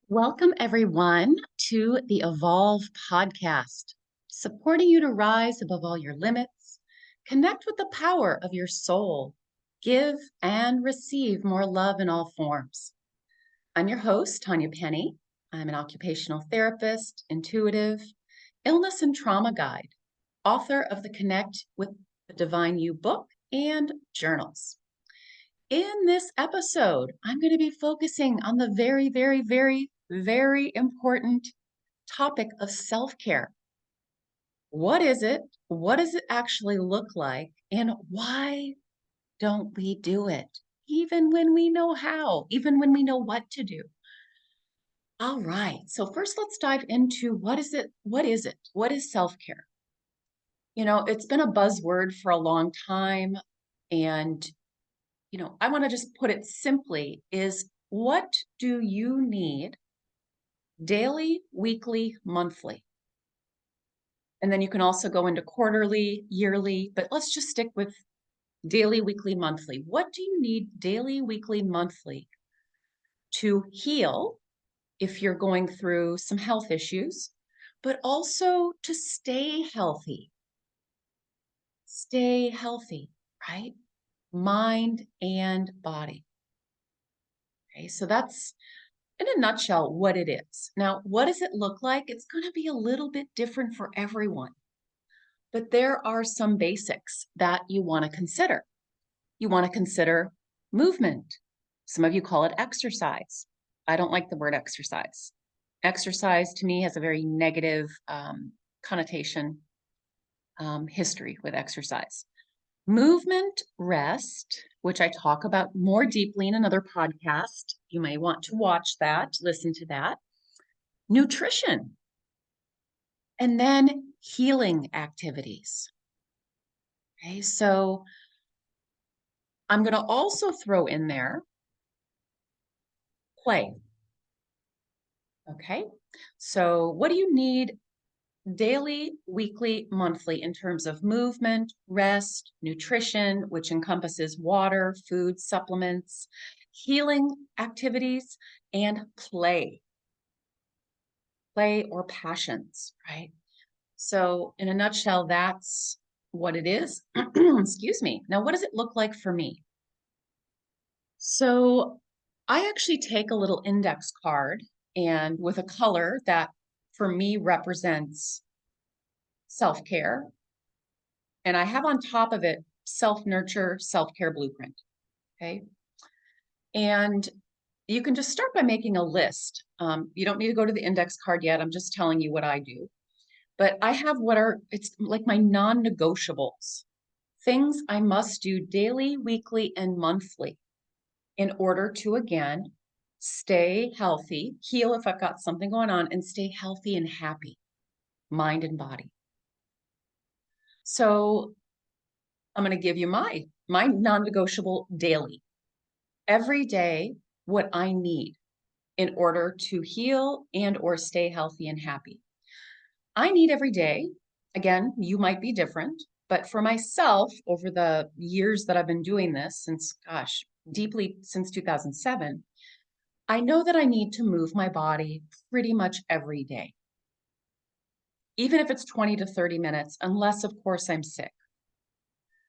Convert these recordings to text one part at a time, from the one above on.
Welcome, everyone, to the Evolve podcast, supporting you to rise above all your limits, connect with the power of your soul, give and receive more love in all forms. I'm your host, Tanya Penny. I'm an occupational therapist, intuitive, illness and trauma guide, author of the Connect with the Divine You book and journals. In this episode, I'm going to be focusing on the very important topic of self-care. What is it? What does it actually look like? And why don't we do it? Even when we know how, even when we know what to do. All right. So first let's dive into what is it? What is it? What is self-care? It's been a buzzword for a long time. And I want to just put it simply is what do you need daily, weekly, monthly? And then you can also go into quarterly, yearly, but let's just stick with daily, weekly, monthly. What do you need daily, weekly, monthly to heal if you're going through some health issues, but also to stay healthy? Stay healthy, right? Mind and body. Okay, so that's in a nutshell what it is. Now, what does it look like? It's going to be a little bit different for everyone, but there are some basics that you want to consider. You want to consider movement. Some of you call it exercise. I don't like the word exercise. Exercise to me has a very negative connotation, history with exercise. Movement, rest, which I talk about more deeply in another podcast. You may want to watch that, listen to that. Nutrition, and then healing activities. Okay, so I'm going to also throw in there play. Okay, so what do you need daily, weekly, monthly in terms of movement, rest, nutrition, which encompasses water, food, supplements, healing activities, and play or passions, right? So in a nutshell, that's what it is. Excuse me. Now, what does it look like for me? So I actually take a little index card and with a color that for me represents self-care. And I have on top of it self-nurture, self-care blueprint. Okay. And you can just start by making a list. You don't need to go to the index card yet. I'm just telling you what I do. But I have it's like my non-negotiables, things I must do daily, weekly, and monthly in order to, again, stay healthy, heal if I've got something going on, and stay healthy and happy, mind and body. So I'm going to give you my non-negotiable daily. Every day, what I need in order to heal and or stay healthy and happy. I need every day, again, you might be different, but for myself, over the years that I've been doing this since, deeply since 2007, I know that I need to move my body pretty much every day, even if it's 20 to 30 minutes, unless, of course, I'm sick.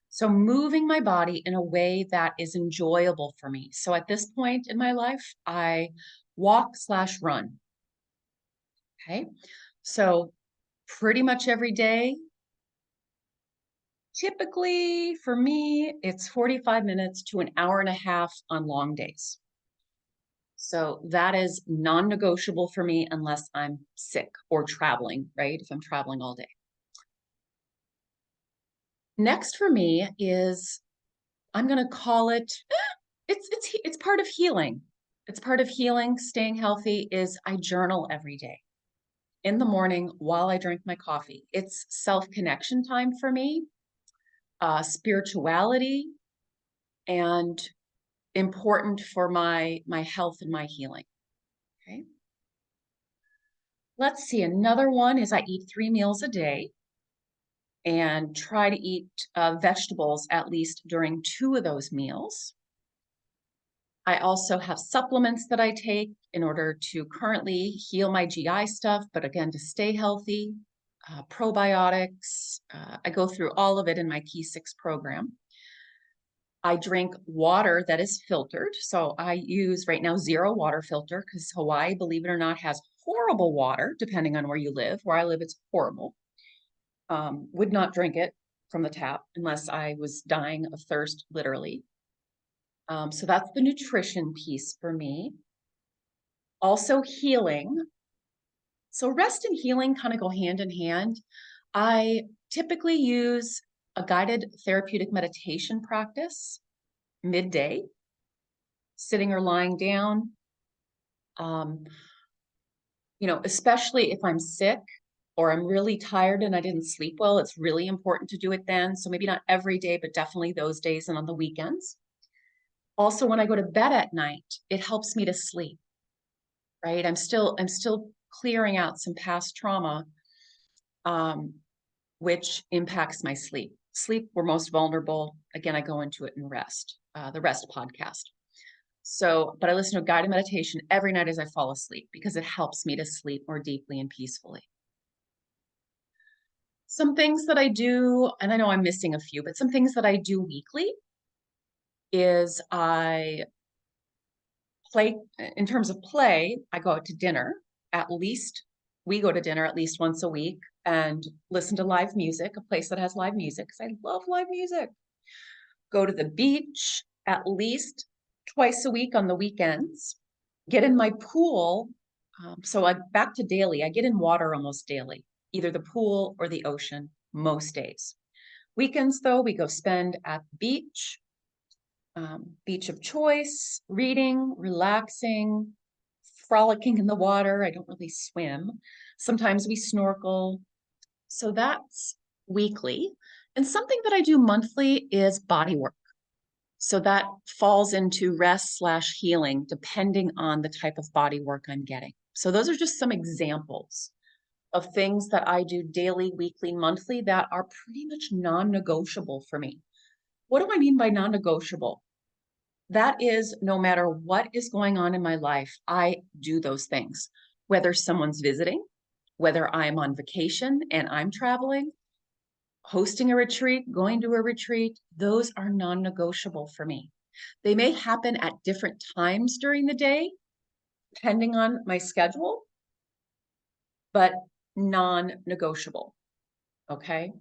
So moving my body in a way that is enjoyable for me. So at this point in my life, I walk/run. Okay. So pretty much every day, typically for me, it's 45 minutes to an hour and a half on long days. So that is non-negotiable for me unless I'm sick or traveling, right? If I'm traveling all day. Next for me is, I'm going to call it, it's part of healing. It's part of healing, staying healthy is I journal every day in the morning while I drink my coffee. It's self-connection time for me, spirituality, and important for my health and my healing. Okay. Let's see. Another one is I eat 3 meals a day and try to eat vegetables at least during 2 of those meals. I also have supplements that I take in order to currently heal my GI stuff, but again, to stay healthy, probiotics. I go through all of it in my P6 program. I drink water that is filtered. So I use right now zero water filter because Hawaii, believe it or not, has horrible water, depending on where you live. Where I live, it's horrible. Would not drink it from the tap unless I was dying of thirst, literally. So that's the nutrition piece for me. Also healing. So rest and healing kind of go hand in hand. I typically use a guided therapeutic meditation practice midday, sitting or lying down. Especially if I'm sick or I'm really tired and I didn't sleep well, it's really important to do it then. So maybe not every day, but definitely those days and on the weekends. Also, when I go to bed at night, it helps me to sleep, right? I'm still clearing out some past trauma, which impacts my sleep. Sleep, we're most vulnerable. Again, I go into it in the Rest podcast. So, but I listen to a guided meditation every night as I fall asleep because it helps me to sleep more deeply and peacefully. Some things that I do, and I know I'm missing a few, but some things that I do weekly is I play, in terms of play, I go out to dinner we go to dinner at least once a week and listen to live music, a place that has live music, because I love live music. Go to the beach at least twice a week on the weekends, get in my pool. Back to daily, I get in water almost daily, either the pool or the ocean most days. Weekends, though, we go spend at the beach, beach of choice, reading, relaxing, frolicking in the water. I don't really swim. Sometimes we snorkel. So that's weekly. And something that I do monthly is body work. So that falls into rest/healing, depending on the type of body work I'm getting. So those are just some examples of things that I do daily, weekly, monthly that are pretty much non-negotiable for me. What do I mean by non-negotiable? That is, no matter what is going on in my life, I do those things. Whether someone's visiting, whether I'm on vacation and I'm traveling, hosting a retreat, going to a retreat, those are non-negotiable for me. They may happen at different times during the day, depending on my schedule, but non-negotiable, okay?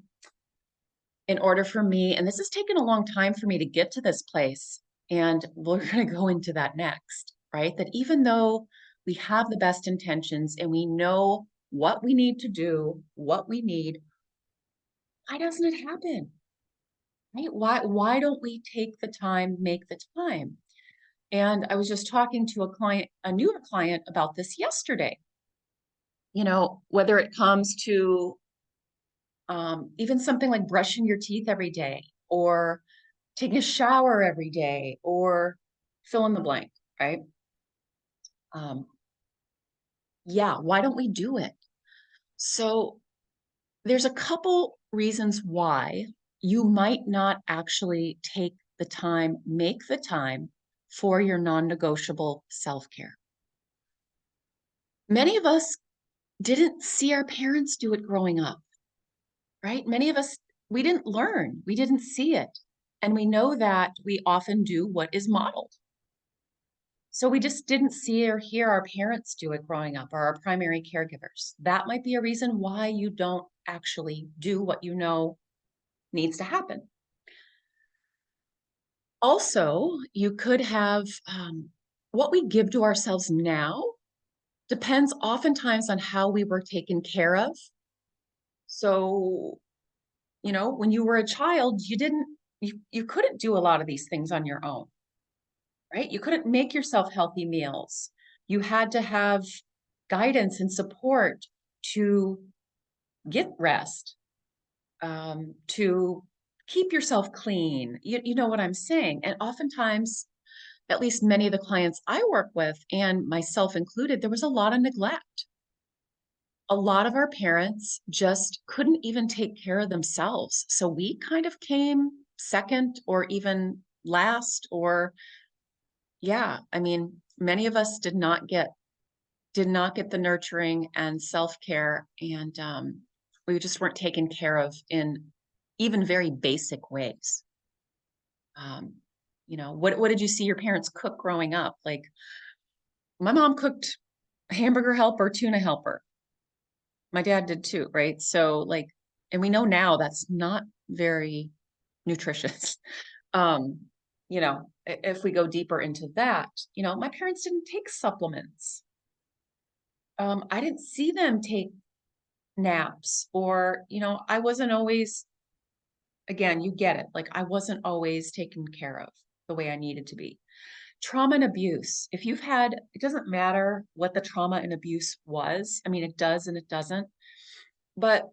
In order for me, and this has taken a long time for me to get to this place, and we're going to go into that next, right? That even though we have the best intentions and we know what we need to do, what we need, why doesn't it happen? Right? Why don't we take the time, make the time? And I was just talking to a newer client about this yesterday. Whether it comes to even something like brushing your teeth every day or taking a shower every day or fill in the blank, right? Yeah, why don't we do it? So there's a couple reasons why you might not actually take the time, make the time for your non-negotiable self-care. Many of us didn't see our parents do it growing up, right? Many of us, we didn't learn, we didn't see it. And we know that we often do what is modeled. So we just didn't see or hear our parents do it growing up or our primary caregivers. That might be a reason why you don't actually do what you know needs to happen. Also, you could have what we give to ourselves now depends oftentimes on how we were taken care of. So, when you were a child, you couldn't do a lot of these things on your own, right? You couldn't make yourself healthy meals. You had to have guidance and support to get rest, to keep yourself clean. You know what I'm saying? And oftentimes, at least many of the clients I work with, and myself included, there was a lot of neglect. A lot of our parents just couldn't even take care of themselves. So we kind of came second or even last, or Yeah, I mean, many of us did not get the nurturing and self-care, and we just weren't taken care of in even very basic ways. Um, what did you see your parents cook growing up? Like my mom cooked hamburger helper, tuna helper. My dad did too, right? So like, and we know now that's not very nutritious. Um, if we go deeper into that, my parents didn't take supplements. I didn't see them take naps or, I wasn't always, again, you get it. Like I wasn't always taken care of the way I needed to be. Trauma and abuse. If you've had, it doesn't matter what the trauma and abuse was. I mean, it does and it doesn't. But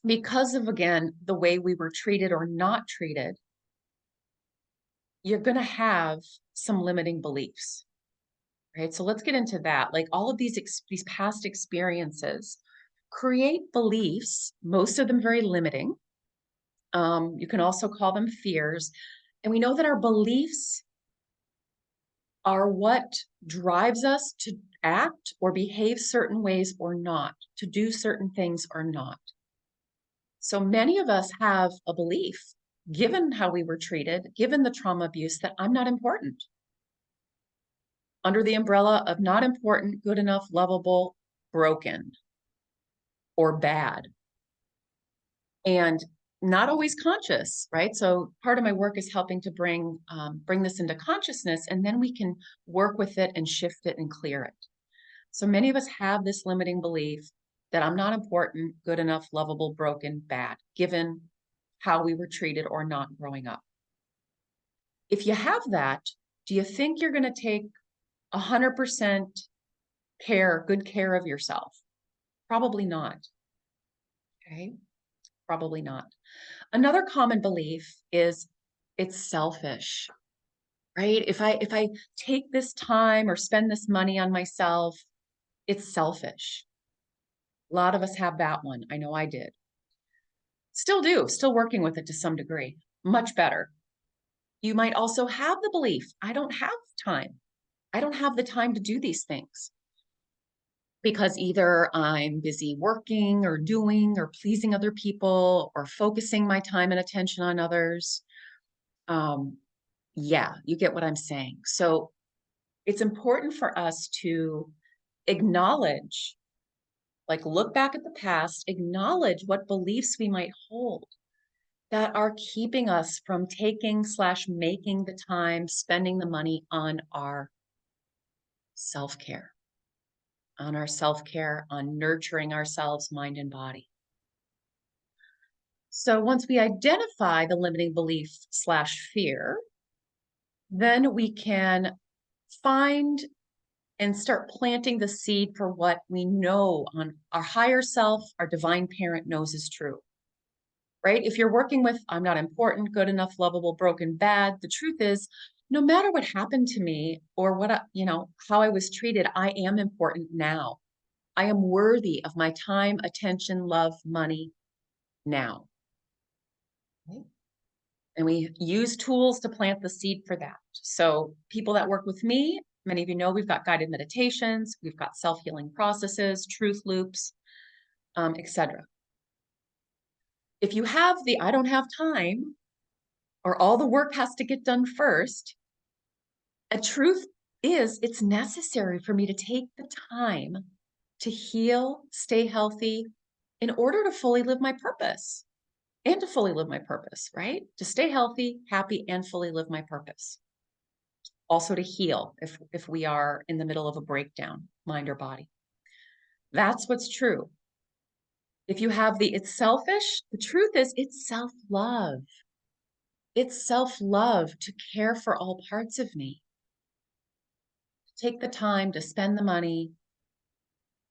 because of, again, the way we were treated or not treated, you're going to have some limiting beliefs, right? So let's get into that. Like all of these past experiences create beliefs, most of them very limiting. You can also call them fears. And we know that our beliefs are what drives us to act or behave certain ways or not, to do certain things or not. So many of us have a belief, given how we were treated, given the trauma abuse, that I'm not important. Under the umbrella of not important, good enough, lovable, broken, or bad. And not always conscious, right? So part of my work is helping to bring this into consciousness, and then we can work with it and shift it and clear it. So many of us have this limiting belief that I'm not important, good enough, lovable, broken, bad, given how we were treated or not growing up. If you have that, do you think you're going to take 100% good care of yourself? Probably not. Okay. Probably not. Another common belief is it's selfish, right? If I take this time or spend this money on myself, it's selfish. A lot of us have that one. I know I did. Still do, still working with it to some degree. Much better. You might also have the belief, I don't have time. I don't have the time to do these things because either I'm busy working or doing or pleasing other people or focusing my time and attention on others. Yeah, you get what I'm saying. So it's important for us to acknowledge, like look back at the past, acknowledge what beliefs we might hold that are keeping us from taking/making the time, spending the money self-care, on our self-care, on nurturing ourselves, mind and body. So once we identify the limiting belief/fear, then we can find and start planting the seed for what we know on our higher self, our divine parent knows is true, right? If you're working with, I'm not important, good enough, lovable, broken, bad, the truth is, no matter what happened to me or how I was treated, I am important now. I am worthy of my time, attention, love, money now. Right? And we use tools to plant the seed for that. So people that work with me, many of you know, we've got guided meditations, we've got self-healing processes, truth loops, etc. If you have the I don't have time or all the work has to get done first, a truth is it's necessary for me to take the time to heal, stay healthy in order to fully live my purpose and to fully live my purpose, right? To stay healthy, happy, and fully live my purpose. Also to heal if we are in the middle of a breakdown, mind or body. That's what's true. If you have it's selfish, the truth is it's self-love. It's self-love to care for all parts of me. Take the time to spend the money.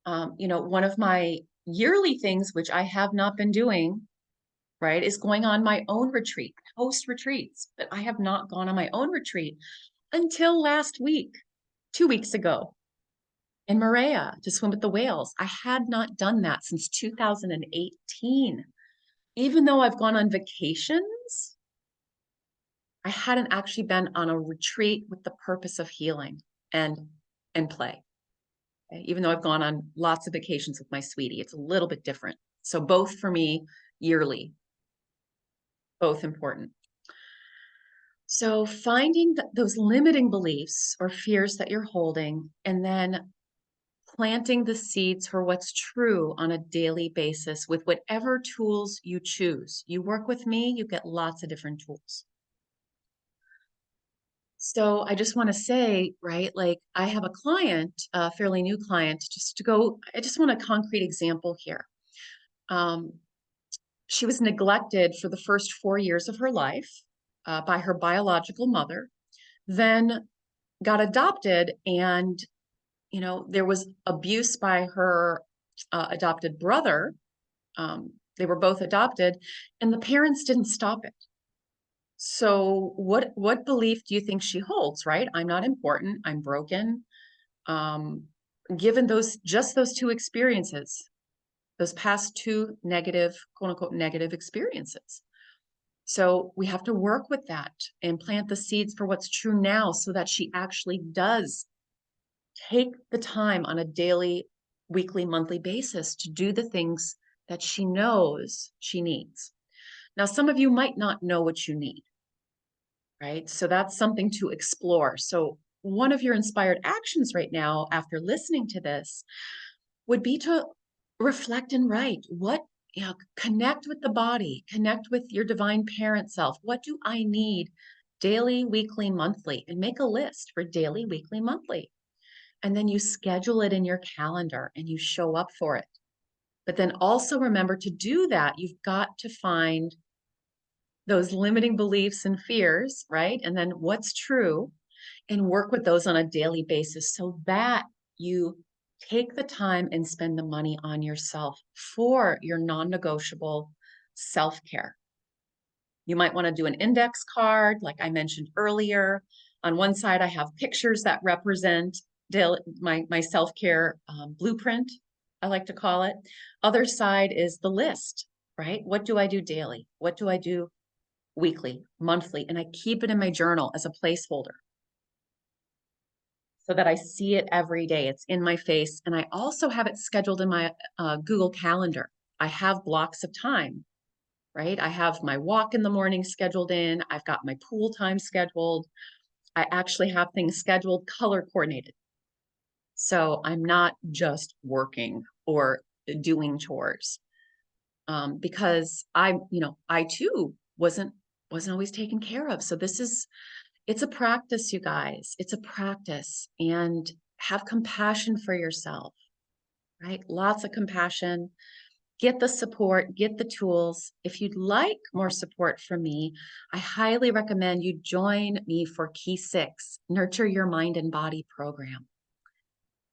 One of my yearly things, which I have not been doing, right, is going on my own retreat, host retreats, but I have not gone on my own retreat until last week, 2 weeks ago in Moorea to swim with the whales. I had not done that since 2018. Even though I've gone on vacations, I hadn't actually been on a retreat with the purpose of healing and and play. Okay? Even though I've gone on lots of vacations with my sweetie, it's a little bit different. So both for me yearly, both important. So finding those limiting beliefs or fears that you're holding, and then planting the seeds for what's true on a daily basis with whatever tools you choose. You work with me, you get lots of different tools. So I just want to say, right, like I have a client, a fairly new client, I just want a concrete example here. Um, she was neglected for the first 4 years of her life by her biological mother, then got adopted, and there was abuse by her adopted brother. They were both adopted, and the parents didn't stop it. So what belief do you think she holds, right? I'm not important, I'm broken. Um, Given those two experiences, those past two negative, quote unquote, negative experiences. So we have to work with that and plant the seeds for what's true now so that she actually does take the time on a daily, weekly, monthly basis to do the things that she knows she needs. Now, some of you might not know what you need, right? So that's something to explore. So one of your inspired actions right now, after listening to this, would be to reflect and write connect with the body, connect with your divine parent self. What do I need daily, weekly, monthly? And make a list for daily, weekly, monthly. And then you schedule it in your calendar and you show up for it. But then also remember, to do that, you've got to find those limiting beliefs and fears, right? And then what's true, and work with those on a daily basis so that you take the time and spend the money on yourself for your non-negotiable self-care. You might want to do an index card, like I mentioned earlier. On one side, I have pictures that represent my self-care blueprint, I like to call it. Other side is the list, right? What do I do daily? What do I do weekly, monthly? And I keep it in my journal as a placeholder so that I see it every day. It's in my face. And I also have it scheduled in my Google Calendar. I have blocks of time, right? I have my walk in the morning scheduled in. I've got my pool time scheduled. I actually have things scheduled, color coordinated. So I'm not just working or doing chores, because I too wasn't always taken care of. So it's a practice, you guys. It's a practice, and have compassion for yourself, right? Lots of compassion. Get the support, get the tools. If you'd like more support from me, I highly recommend you join me for Key 6, Nurture Your Mind and Body program.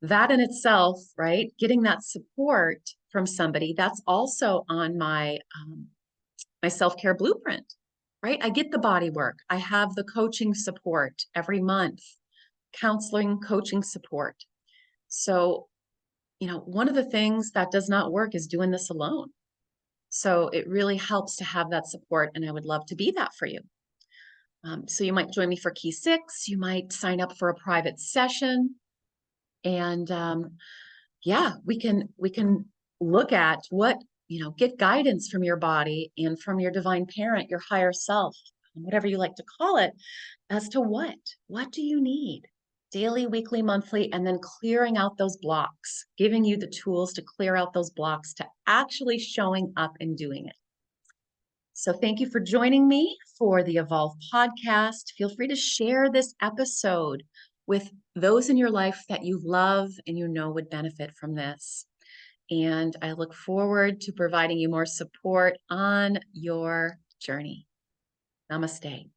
That in itself, right? Getting that support from somebody, that's also on my self-care blueprint, right? I get the body work. I have the coaching support every month, counseling, coaching support. So, one of the things that does not work is doing this alone. So it really helps to have that support, and I would love to be that for you. So you might join me for Key 6. You might sign up for a private session, and yeah, we can look at get guidance from your body and from your divine parent, your higher self, whatever you like to call it, as to what do you need daily, weekly, monthly, and then clearing out those blocks, giving you the tools to clear out those blocks to actually showing up and doing it. So thank you for joining me for the Evolve podcast. Feel free to share this episode with those in your life that you love and would benefit from this. And I look forward to providing you more support on your journey. Namaste.